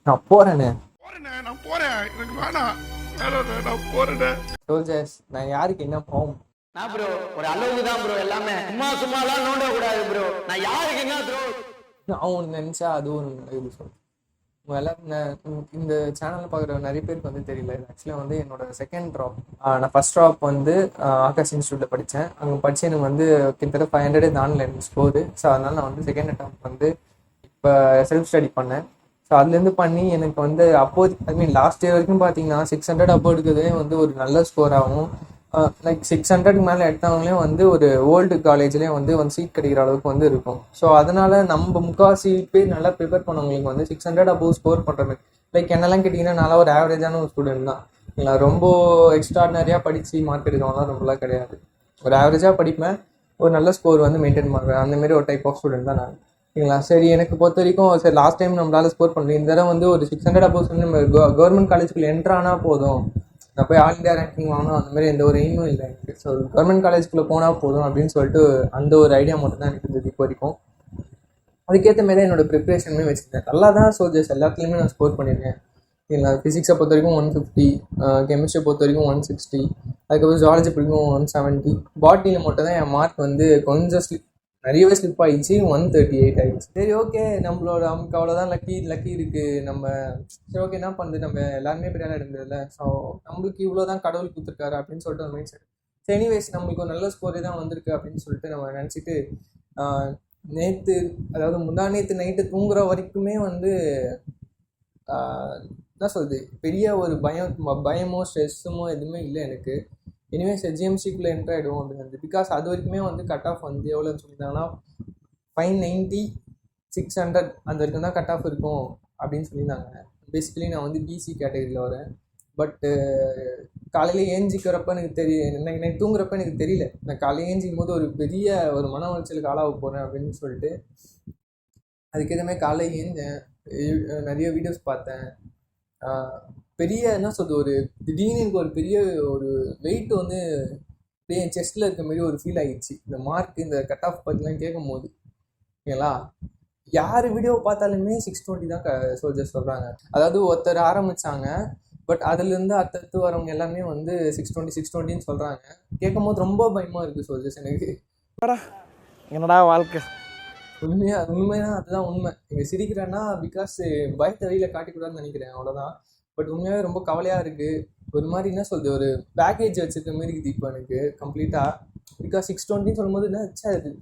நான் போறேனே. நான் போறேன், எனக்கு வேணாம், நான் போறேன். சோல்ஜர்ஸ், நான் யாருக்கு என்ன பாவம்? நான் ப்ரோ ஒரு அளவுக்கு தான் ப்ரோ எல்லாமே. சும்மாலாம் நோண்ட கூடாது ப்ரோ. நான் யாருக்கு என்ன ப்ரோ நான் ஒன்று நினச்சா அது ஒரு இது சொல்றேன். எல்லாரும் இந்த சேனலில் பார்க்குற நிறைய பேருக்கு வந்து தெரியல. இது ஆக்சுவலாக வந்து என்னோட செகண்ட் ட்ராப். நான் ஃபர்ஸ்ட் ட்ராப் வந்து ஆகாஷ் இன்ஸ்டியூட்டில் படித்தேன். அங்கே படித்து எனக்கு வந்து கிட்டத்தட்ட 500 தாண்டில் எனக்கு ஸ்கோரு. ஸோ அதனால் நான் வந்து செகண்ட் அட்டெம்ப்ட் வந்து இப்போ செல்ஃப் ஸ்டடி பண்ணேன். ஸோ அதுலேருந்து பண்ணி எனக்கு வந்து அப்போது லாஸ்ட் இயர் வரைக்கும் பார்த்தீங்கன்னா 600 அப்போ எடுக்கிறதே வந்து ஒரு நல்ல ஸ்கோர் ஆகும். லைக் 600க்கு மேலே எடுத்தவங்களே வந்து ஒரு ஓல்டு காலேஜ்லேயே வந்து சீட் கிடைக்கிற அளவுக்கு வந்து இருக்கும். ஸோ அதனால் நம்ம முக்கால்வாசி பேர் நல்லா ப்ரிப்பேர் பண்ணவங்களுக்கு வந்து 600 அபோவ் ஸ்கோர் பண்ணுறது. லைக் என்னெல்லாம் கேட்டிங்கன்னா நல்லா ஒரு ஆவரேஜான ஒரு ஸ்டூடெண்ட் தான். இல்லை ரொம்ப எக்ஸ்ட்ராடினரியாக படித்து மார்க் எடுக்கிறவங்களாம் ரொம்பலாம் கிடையாது. ஒரு ஆவரேஜாக படிப்பேன், ஒரு நல்ல ஸ்கோர் வந்து மெயின்டைன் பண்ணுறேன். அந்தமாரி ஒரு டைப் ஆஃப் ஸ்டூடெண்ட் தான் நான். சரிங்களா? சரி, எனக்கு பொறுத்த வரைக்கும் சரி லாஸ்ட் டைம் நம்மளால் ஸ்கோர் பண்ணி இந்த தடவை வந்து ஒரு 600 அபோவ் வந்து நம்ம கவர்மெண்ட் காலேஜுக்குள்ளே என்ட்ரு ஆனால் போதும், நான் போய் ஆல் இண்டியா ரேங்கிங் வாங்கணும் அந்த மாதிரி எந்த ஒரு எய்மும் இல்லை எனக்கு. ஸோ கவர்மெண்ட் காலேஜ்குள்ளே போனால் போதும் அப்படின்னு சொல்லிட்டு அந்த ஒரு ஐடியா மட்டும் தான் எனக்கு இருந்தது இப்போ வரைக்கும். அதுக்கேற்ற மாரி என்னோட ப்ரிப்ரேஷனுமே வச்சுருந்தேன். நல்லா தான் சோல்ஜர்ஸ் எல்லாத்துலேயுமே நான் ஸ்கோர் பண்ணியிருக்கேன். இல்லை ஃபிசிக்ஸை பொறுத்த வரைக்கும் 150, கெமிஸ்ட்ரியை பொறுத்த வரைக்கும் 160, அதுக்கப்புறம் ஜுவாலஜி பிடிக்கும் 170. பாட்னியில் மட்டும் தான் என் மார்க் வந்து கொஞ்சம் நிறையவே ஸ்லிப் ஆகிடுச்சு, 138 ஆகிடுச்சு. சரி ஓகே, நம்மளோட நமக்கு அவ்வளோதான் லக்கி இருக்குது நம்ம. சரி ஓகே, என்ன பண்ணுறது, நம்ம எல்லாருமே பெரிய இருந்ததில்ல. ஸோ நம்மளுக்கு இவ்வளோ தான் கடவுள் கொடுத்துருக்காரு அப்படின்னு சொல்லிட்டு ஒரு மைண்ட் செட். சரி எனிவேஸ் நம்மளுக்கு ஒரு நல்ல ஸ்கோரே தான் வந்திருக்கு அப்படின்னு சொல்லிட்டு நம்ம நினச்சிட்டு நேற்று, அதாவது நேற்று நைட்டு தூங்குற வரைக்குமே வந்து என்ன சொல்கிறது, பெரிய ஒரு பயமோ ஸ்ட்ரெஸ்ஸுமோ எதுவுமே இல்லை எனக்கு. எனிவேஸ் ஜிஎம்சிக்குள்ளே என்ட்ரு ஆகிடுவோம் அப்படிங்கிறது. பிகாஸ் அது வரைக்குமே வந்து கட் ஆஃப் வந்து எவ்வளோன்னு சொல்லியிருந்தாங்கன்னா 590, 600 அந்த வரைக்கும் தான் கட் ஆஃப் இருக்கும் அப்படின்னு சொல்லியிருந்தாங்க. பேசிக்கலி நான் வந்து பிசி கேட்டகரியில் வரேன். பட்டு காலையில் ஏஞ்சிக்கிறப்ப எனக்கு எனக்கு தூங்குறப்ப எனக்கு தெரியல. நான் காலையில் ஏஞ்சிக்கும் போது ஒரு பெரிய ஒரு மன உளைச்சலுக்கு ஆளாக போகிறேன் அப்படின்னு சொல்லிட்டு அதுக்கேற்றமே காலையில் ஏஞ்சேன், நிறைய வீடியோஸ் பார்த்தேன். பெரிய என்ன சொல்கிறது, ஒரு திடீர்னு எனக்கு ஒரு பெரிய ஒரு வெயிட் வந்து அப்படியே என் செஸ்ட்டில் இருக்க மாரி ஒரு ஃபீல் ஆகிடுச்சு. இந்த மார்க் இந்த கட் ஆஃப் பற்றிலாம் கேட்கும் போது ஓகேங்களா, யார் வீடியோ பார்த்தாலுமே 620 தான் சோல்ஜர்ஸ் சொல்கிறாங்க. அதாவது ஒருத்தர் ஆரம்பித்தாங்க, பட் அதுலேருந்து அடுத்தடுத்து வரவங்க எல்லாமே வந்து 620 சொல்கிறாங்க. கேட்கும் போது ரொம்ப பயமாக இருக்குது சோல்ஜர்ஸ் எனக்கு. என்னடா வாழ்க்கை. உண்மையாக அதுதான் உண்மை. இங்கே சிரிக்கிறேன்னா பிகாஸ் பயத்தை வெளியில் காட்டிக்கூடாதுன்னு நினைக்கிறேன், அவ்வளோதான். பட் உண்மையாகவே ரொம்ப கவலையாக இருக்குது. ஒரு மாதிரி என்ன சொல்கிறது, ஒரு பேக்கேஜ் வச்சுருக்க மாரி இருக்குது இப்போ எனக்கு கம்ப்ளீட்டாக. பிகாஸ் 620 சொல்லும்போது என்ன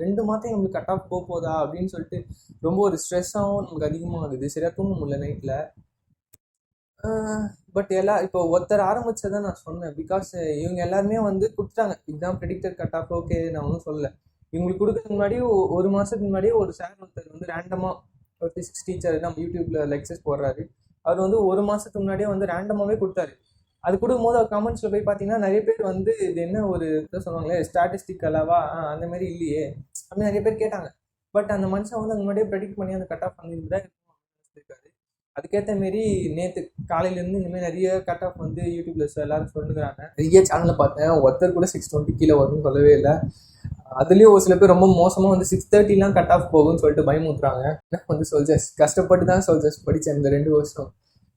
2 மாதம் நம்மளுக்கு கட் ஆஃப் போதா அப்படின்னு சொல்லிட்டு ரொம்ப ஒரு ஸ்ட்ரெஸ்ஸாகவும் நமக்கு அதிகமாகுது. சரியாக தூங்க முடியல நைட்டில். பட் இப்போ ஒருத்தர் ஆரம்பித்ததை நான் சொன்னேன். பிகாஸ் இவங்க எல்லாருமே வந்து கொடுத்துட்டாங்க, இதுதான் ப்ரெடிக்டட் கட் ஆஃப். ஓகே, நான் ஒன்றும் சொல்லலை. இவங்களுக்கு கொடுக்கறதுக்கு முன்னாடி ஒரு மாதத்துக்கு முன்னாடியே ஒரு சார் ஒருத்தர் வந்து ரேண்டமாக ஒரு ஃபிசிக்ஸ் டீச்சர் நம்ம யூடியூப்பில் லெக்சர்ஸ் போடுறாரு. அவர் வந்து ஒரு மாதத்துக்கு முன்னாடியே வந்து ரேண்டமாகவே கொடுத்தாரு. அது கொடுக்கும்போது அவர் கமெண்ட்ஸில் போய் பார்த்தீங்கன்னா நிறைய பேர் வந்து இது என்ன ஒரு இதை சொல்லுவாங்களே ஸ்டாட்டிஸ்டிக்கலாவா அந்த மாதிரி இல்லையே அப்படின்னு நிறைய பேர் கேட்டாங்க. பட் அந்த மனுஷன் வந்து அந்த முன்னாடியே ப்ரெடிக்ட் பண்ணி அந்த கட் ஆஃப் பண்ணியிருந்தா இருக்காரு. அதுக்கேற்ற மாரி நேற்று காலையிலேருந்து இனிமேல் நிறைய கட் ஆஃப் வந்து யூடியூப்பில் எல்லாரும் சொல்லுறாங்க. நிறைய சேனலில் பார்த்தேன், ஒருத்தர் கூட 620 கீழே வரும்னு சொல்லவே இல்லை. அதுலேயும் ஒரு சில பேர் ரொம்ப மோசமாக வந்து 630 கட் ஆஃப் போகும்னு சொல்லிட்டு பயமுத்துறாங்க. வந்து சோல்ஜர்ஸ் கஷ்டப்பட்டு தான் சோல்ஜர்ஸ் படித்தேன் இந்த 2 வருஷம்.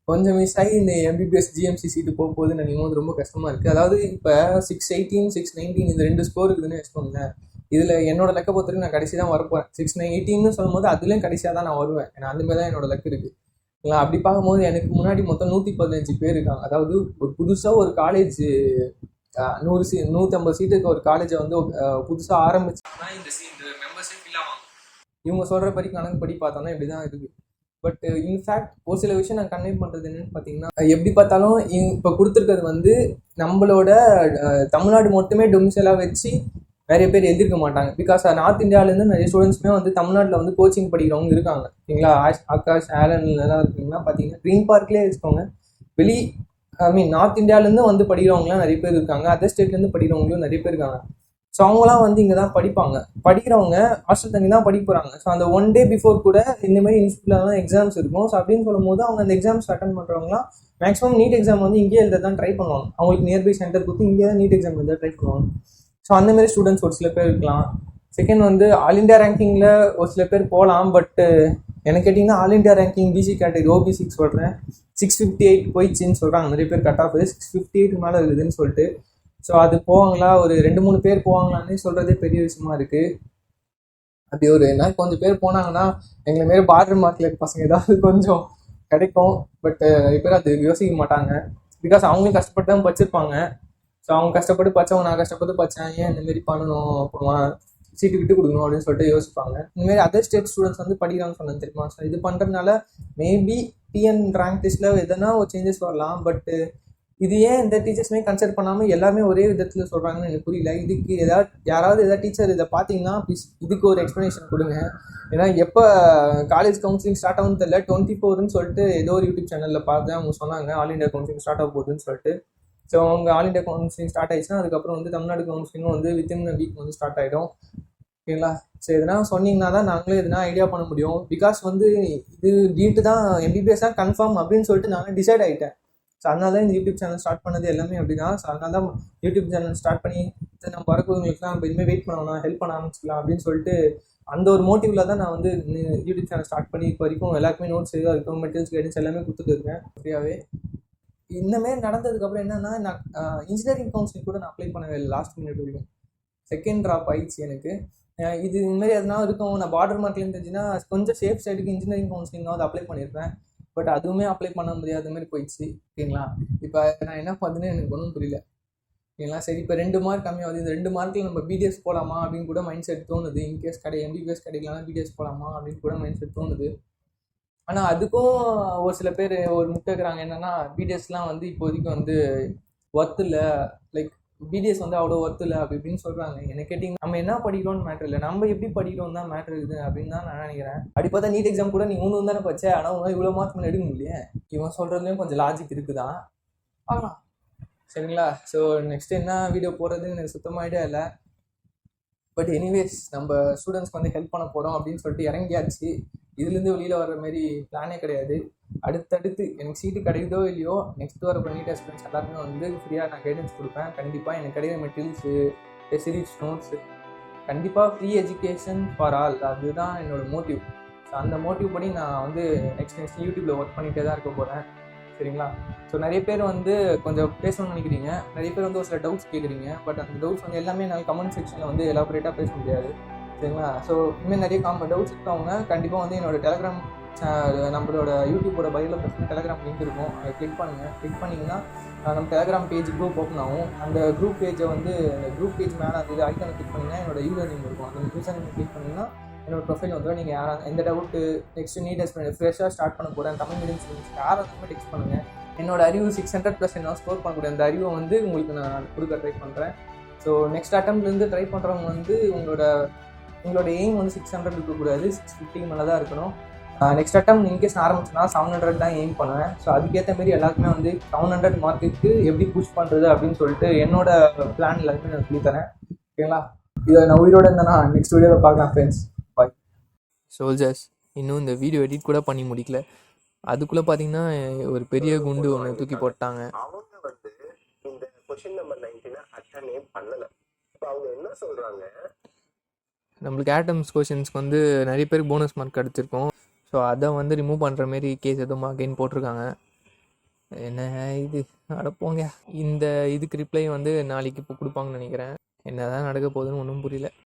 கொஞ்சம் மிஸ் ஆகி இந்த எம்பிபிஎஸ் ஜிஎம்சி சீட்டு போகும்போது நினைக்கும் போது ரொம்ப கஷ்டமாக இருக்குது. அதாவது இப்போ 618, 619 இந்த 2 ஸ்கோர் இருக்குதுன்னு வச்சுக்கோங்களேன். இதில் என்னோட லக்கை பொறுத்த வரைக்கும் நான் கடைசி தான் வரப்போகிறேன். 618 சொல்லும் போது அதுலேயும் கடைசியாக தான் நான் வருவேன். ஏன்னா அந்தமாதிரி தான் என்னோட லக்கு இருக்குது. இல்லை அப்படி பார்க்கும்போது எனக்கு முன்னாடி மொத்தம் 115 பேர் இருக்காங்க. அதாவது ஒரு புதுசாக ஒரு காலேஜ் 150 சீட்டுக்கு ஒரு காலேஜை வந்து புதுசாக ஆரம்பிச்சாங்கன்னா இந்த மெம்பர்ஸே ஃபில் ஆவாங்க. இவங்க சொல்கிற படி கணக்கு படி பார்த்தோன்னா இப்படி தான் இருக்குது. பட் இன்ஃபேக்ட் ஒரு சில விஷயம் நான் கன்வே பண்ணுறது என்னென்னு பார்த்தீங்கன்னா, எப்படி பார்த்தாலும் இப்போ கொடுத்துருக்கிறது வந்து நம்மளோட தமிழ்நாடு மட்டுமே டொமிசைலாக வச்சு நிறைய பேர் எதிர்க்க மாட்டாங்க. பிகாஸ் நார்த் இந்தியாவிலேருந்து நிறைய ஸ்டூடெண்ட்ஸுமே வந்து தமிழ்நாட்டில் வந்து கோச்சிங் படிக்கிறவங்க இருக்காங்க. ஓகேங்களா, ஆகாஷ் ஆலன்லாம் இருக்கீங்கன்னா பார்த்தீங்கன்னா க்ரீன் பார்க்லேயே வச்சுக்கோங்க. நார்த் இந்தியாவிலேருந்து வந்து படிக்கிறவங்களாம் நிறைய பேர் இருக்காங்க. அதர் ஸ்டேட்லேருந்து படிக்கிறவங்களும் நிறைய பேர் இருக்காங்க. ஸோ அவங்களாம் வந்து இங்கே தான் படிப்பாங்க. படிக்கிறவங்க ஹாஸ்டல் தங்கி தான் படிக்க போகிறாங்க. ஸோ அந்த 1 day பிஃபோர் கூட இந்தமாதிரி இன்ஸ்டியூட்லாம் எக்ஸாம்ஸ் இருக்கும். ஸோ அப்படின்னு சொல்லும் போது அவங்க அந்த எக்ஸாம்ஸ் அட்டன் பண்ணுறவங்களாம் மேக்ஸிமம் நீட் எக்ஸாம் வந்து இங்கேயே எழுத தான் ட்ரை பண்ணுவாங்க. அவங்களுக்கு நியர்பை சென்டர் கொடுத்து இங்கே தான் நீட் எக்ஸாம் எழுத ட்ரை பண்ணுவாங்க. ஸோ அந்தமாரி ஸ்டூடெண்ட்ஸ் ஒரு சில பேர் இருக்கலாம். செகண்ட் வந்து ஆல் இண்டியா ரேங்கிங்கில் ஒரு சில பேர் போகலாம். பட்டு எனக்கு கேட்டிங்கன்னா all India ranking BC category ஓபிசிக்கு சொல்கிறேன் 658 போயிடுச்சின்னு சொல்கிறாங்க நிறைய பேர். கட் ஆஃப் 658 மேலே இருக்குதுன்னு சொல்லிட்டு. ஸோ அது போவாங்களா, ஒரு 2-3 பேர் போவாங்களான்னு சொல்கிறதே பெரிய விஷயமா இருக்குது. அப்படி ஒரு என்ன கொஞ்சம் பேர் போனாங்கன்னா எங்களை மாரி பார்டர் மார்க்கில் பசங்க ஏதாவது கொஞ்சம் கிடைக்கும். பட் நிறைய பேர் அது யோசிக்க மாட்டாங்க. பிகாஸ் அவங்களும் கஷ்டப்பட்டு தான் படிச்சிருப்பாங்க. ஸோ அவங்க கஷ்டப்பட்டு படித்தவங்க நான் கஷ்டப்பட்டு படித்தேன், ஏன் இந்தமாரி பண்ணணும், அப்புறமா சீட்டு விட்டு கொடுக்கணும் அப்படின்னு சொல்லிட்டு யோசிப்பாங்க. இந்தமாரி அதர் ஸ்டேட் ஸ்டூடெண்ட்ஸ் வந்து படிக்கிறாங்கன்னு சொன்னது தெரியுமா. ஸோ இது பண்ணுறதுனால மேபி டிஎன் ரேங்க் டெஸ்ட்டில் எதனா ஒரு சேஞ்சஸ் வரலாம். பட்டு இது ஏன் இந்த டீச்சர்ஸ்மே கன்சிடர் பண்ணாமல் எல்லாமே ஒரே விதத்தில் சொல்கிறாங்கன்னு எனக்கு புரியல. இதுக்கு யாராவது டீச்சர் இதை பார்த்தீங்கன்னா ப்ளீஸ் இதுக்கு ஒரு எக்ஸ்ப்ளனேஷன் கொடுங்க. ஏன்னா எப்போ காலேஜ் கவுன்சிலிங் ஸ்டார்ட் ஆகும்னு தெரியல, 24ன்னு சொல்லிட்டு ஏதோ ஒரு யூடியூப் சேனலில் பார்த்தேன். அவங்க சொன்னாங்க ஆல் இண்டியா கவுன்சிலிங் ஸ்டார்ட் ஆக போகுதுன்னு சொல்லிட்டு. ஸோ அவங்க ஆல் இண்டியா கவுன்சிலிங் ஸ்டார்ட் ஆயிடுச்சுன்னா அதுக்கப்புறம் வந்து தமிழ்நாடு கவுன்சிலிங்கும் வந்து வித்தின் வீக் வந்து ஸ்டார்ட் ஆகிடும். ஓகேங்களா. ஸோ எதனா சொன்னீங்கன்னா தான் நாங்களே எதனா ஐடியா பண்ண முடியும். பிகாஸ் வந்து இது நீட்டு தான் எம்பிபிஎஸ் தான் கன்ஃபார்ம் அப்படின்னு சொல்லிட்டு நாங்கள் டிசைட் ஆகிட்டேன். ஸோ அதனால தான் இந்த யூடியூப் சேனல் ஸ்டார்ட் பண்ணது எல்லாமே அப்படி தான். ஸோ அதனால தான் யூடியூப் சேனல் ஸ்டார்ட் பண்ணி நம்ம வரக்கூடியவங்களுக்குலாம் நம்ம இனிமேல் வெயிட் பண்ணணும், ஹெல்ப் பண்ண ஆரம்பிச்சிக்கலாம் அப்படின்னு சொல்லிட்டு அந்த ஒரு மோட்டிவில் தான் நான் வந்து யூடியூப் சேனல் ஸ்டார்ட் பண்ணி இப்போ வரைக்கும் எல்லாருக்குமே நோட்ஸ் எதுவாக இருக்கும், மெட்டீரியல்ஸ் கைடன்ஸ் எல்லாமே கொடுத்துட்டு இருக்கேன் ஃப்ரீயாகவே. இந்தமாரி நடந்ததுக்கப்புறம் என்னென்னா நான் இன்ஜினியரிங் கவுன்சிலிங் கூட நான் அப்ளை பண்ணவே இல்லை லாஸ்ட் மினிட் வரைக்கும். செகண்ட் ட்ராப் ஆயிடுச்சு எனக்கு. இது இந்தமாரி எதனா இருக்கும், நான் பார்டர் மார்க்லேருந்து தெரிஞ்சுன்னா கொஞ்சம் சேஃப் சைடுக்கு இன்ஜினியரிங் கவுன்சிலிங்காவது அப்ளை பண்ணியிருப்பேன். பட் அதுவுமே அப்ளை பண்ண முடியாத மாதிரி போயிடுச்சு. ஓகேங்களா. இப்போ நான் என்ன பண்ணுன்னு எனக்கு ஒன்றும் புரியல. ஓகேங்களா. சரி இப்போ 2 மார்க் கம்மியாகுது, இந்த 2 மார்க்கில் நம்ம பிடிஎஸ் போகலாமா அப்படின்னு கூட மைண்ட் செட் தோணுது. இன்கேஸ் எம்பிபிஎஸ் கிடைக்கலனா பிடிஎஸ் போகலாமா அப்படின்னு கூட மைண்ட் செட் தோணுது. ஆனால் அதுக்கும் ஒரு சில பேர் ஒரு முட்டைக்கிறாங்க. என்னென்னா பிடிஎஸ்லாம் வந்து இப்போதைக்கு வந்து ஒர்த்து இல்லை, லைக் பிடிஎஸ் வந்து அவ்வளோ ஒர்த்து இல்லை அப்படி இப்படின்னு சொல்கிறாங்க. எனக்கு கேட்டிங்கன்னா நம்ம என்ன படிக்கிறோம்னு மேட்ரு இல்லை, நம்ம எப்படி படிக்கிறோம் தான் மேட்ரு இருக்குது அப்படின்னு தான் நான் நினைக்கிறேன். அப்படி பார்த்தா நீட் எக்ஸாம் கூட நீ 3 தானே படிச்ச, ஆனால் உங்களால் இவ்வளோ மார்க் மேலே எடுக்க முடியலையே. இவன் சொல்கிறதுலேயும் கொஞ்சம் லாஜிக் இருக்குதான், பார்க்கலாம். சரிங்களா. ஸோ நெக்ஸ்ட் என்ன வீடியோ போடுறதுன்னு எனக்கு சுத்தமாக ஐடியா இல்லை. பட் எனிவேஸ் நம்ம ஸ்டூடெண்ட்ஸ்க்கு வந்து ஹெல்ப் பண்ண போகிறோம் அப்படின்னு சொல்லிட்டு இறங்கியாச்சு. இதுலேருந்து வெளியில் வர்ற மாரி பிளானே கிடையாது. அடுத்தடுத்து எனக்கு சீட்டு கிடைக்குதோ இல்லையோ நெக்ஸ்ட் வர நீட் எக்ஸ்பீரியன்ஸ் எல்லாருமே வந்து ஃப்ரீயாக நான் கைடன்ஸ் கொடுப்பேன். கண்டிப்பாக எனக்கு கிடைக்கிற மெட்டீரியல்ஸு, சீரீஸ் நோட்ஸு, கண்டிப்பாக ஃப்ரீ எஜுகேஷன் ஃபார் ஆல், அதுதான் என்னோடய மோட்டிவ். ஸோ அந்த மோட்டிவ் படி நான் வந்து நெக்ஸ்ட் யூடியூப்பில் ஒர்க் பண்ணிகிட்டே தான் இருக்க போகிறேன். சரிங்களா. ஸோ நிறைய பேர் வந்து கொஞ்சம் பேசணும்னு நினைக்கிறீங்க, நிறைய பேர் வந்து ஒரு சில டவுட்ஸ் கேட்குறீங்க. பட் அந்த டவுட்ஸ் வந்து எல்லாமே என்னால் கமெண்ட் செக்ஷனில் வந்து எலாபரேட்டாக பேச முடியாது. சரிங்களா. ஸோ இனிமேல் நிறைய டவுட்ஸ் இருக்கவங்க கண்டிப்பாக வந்து என்னோடய டெலகிராம் நம்மளோட யூடியூப்போட பயோவில் பார்த்தீங்கன்னா டெலகிராம் லிங்க் இருக்கும், அதை கிளிக் பண்ணுங்கள். கிளிக் பண்ணிங்கன்னா நம்ம டெலகிராம் பேஜ் குரூப் ஓப்பன் ஆகும். அந்த குரூப் பேஜை வந்து அந்த குரூப் பேஜ் மேலே அந்த ஐக்கானை கிளிக் பண்ணிங்கன்னா என்னோட யூசர் நேம் இருக்கும். அந்த யூசர் நேம் கிளிக் பண்ணிங்கன்னா என்னோடய ப்ரொஃபைல் வந்துடும். நீங்கள் யாராவது எந்த டவுட்டு நெக்ஸ்ட் நீட் எக்ஸ்பீரியன்ஸ் ஃப்ரெஷ்ஷாக ஸ்டார்ட் பண்ண போகிறேன் தமிழ் மீடியம் ஸ்டூடெண்ட்ஸ் யாராவது டெக்ஸ்ட் பண்ணுங்கள். என்னோட அறிவு 600+ என்ன ஸ்கோர் பண்ணக்கூடிய அந்த அறிவை வந்து உங்களுக்கு நான் கொடுக்க ட்ரை பண்ணுறேன். ஸோ நெக்ஸ்ட் அட்டம்ப்ட்லேருந்து ட்ரை பண்ணுறவங்க வந்து உங்களோட எய்ம் வந்து 600 இருக்கக்கூடாது, 650 மேலே தான் இருக்கணும். நெக்ஸ்ட் அட்டம் இன்கேஸ் நான் ஆரம்பிச்சுன்னா 700 தான் எய்ம் பண்ணுவேன். ஸோ அதுக்கேற்ற மாரி எல்லாருக்குமே வந்து 700 மார்க்குக்கு எப்படி புஷ் பண்ணுறது அப்படின்னு சொல்லிட்டு என்னோட பிளான் எல்லாருமே நான் சொல்லித்தரேன். ஓகேங்களா. இதை நான் உயிரோடு இருந்தேன்னா நெக்ஸ்ட் வீடியோவில் பார்க்கலாம் ஃப்ரெண்ட்ஸ். பாய். சோல்ஜர்ஸ், இன்னும் இந்த வீடியோ எடிட் கூட பண்ணி முடிக்கல, அதுக்குள்ளே பார்த்தீங்கன்னா ஒரு பெரிய குண்டு ஒன்று தூக்கி போட்டாங்க. அவங்க வந்து இந்த கொஸ்டின் நம்பர் 19 அட்டனே பண்ணல. இப்போ அவங்க என்ன சொல்றாங்க, நம்மளுக்கு ஆட்டம்ஸ் கொஷின்ஸ்க்கு வந்து நிறைய பேருக்கு போனஸ் மார்க் கிடச்சிருக்கும். ஸோ அதை வந்து ரிமூவ் பண்ணுற மாரி கேஸ் எதுவும் அகைன் போட்டிருக்காங்க. என்ன இது நடப்போங்க. இந்த இதுக்கு ரிப்ளை வந்து நாளைக்கு இப்போ கொடுப்பாங்கன்னு நினைக்கிறேன். என்ன தான் நடக்க போகுதுன்னு ஒன்றும் புரியல.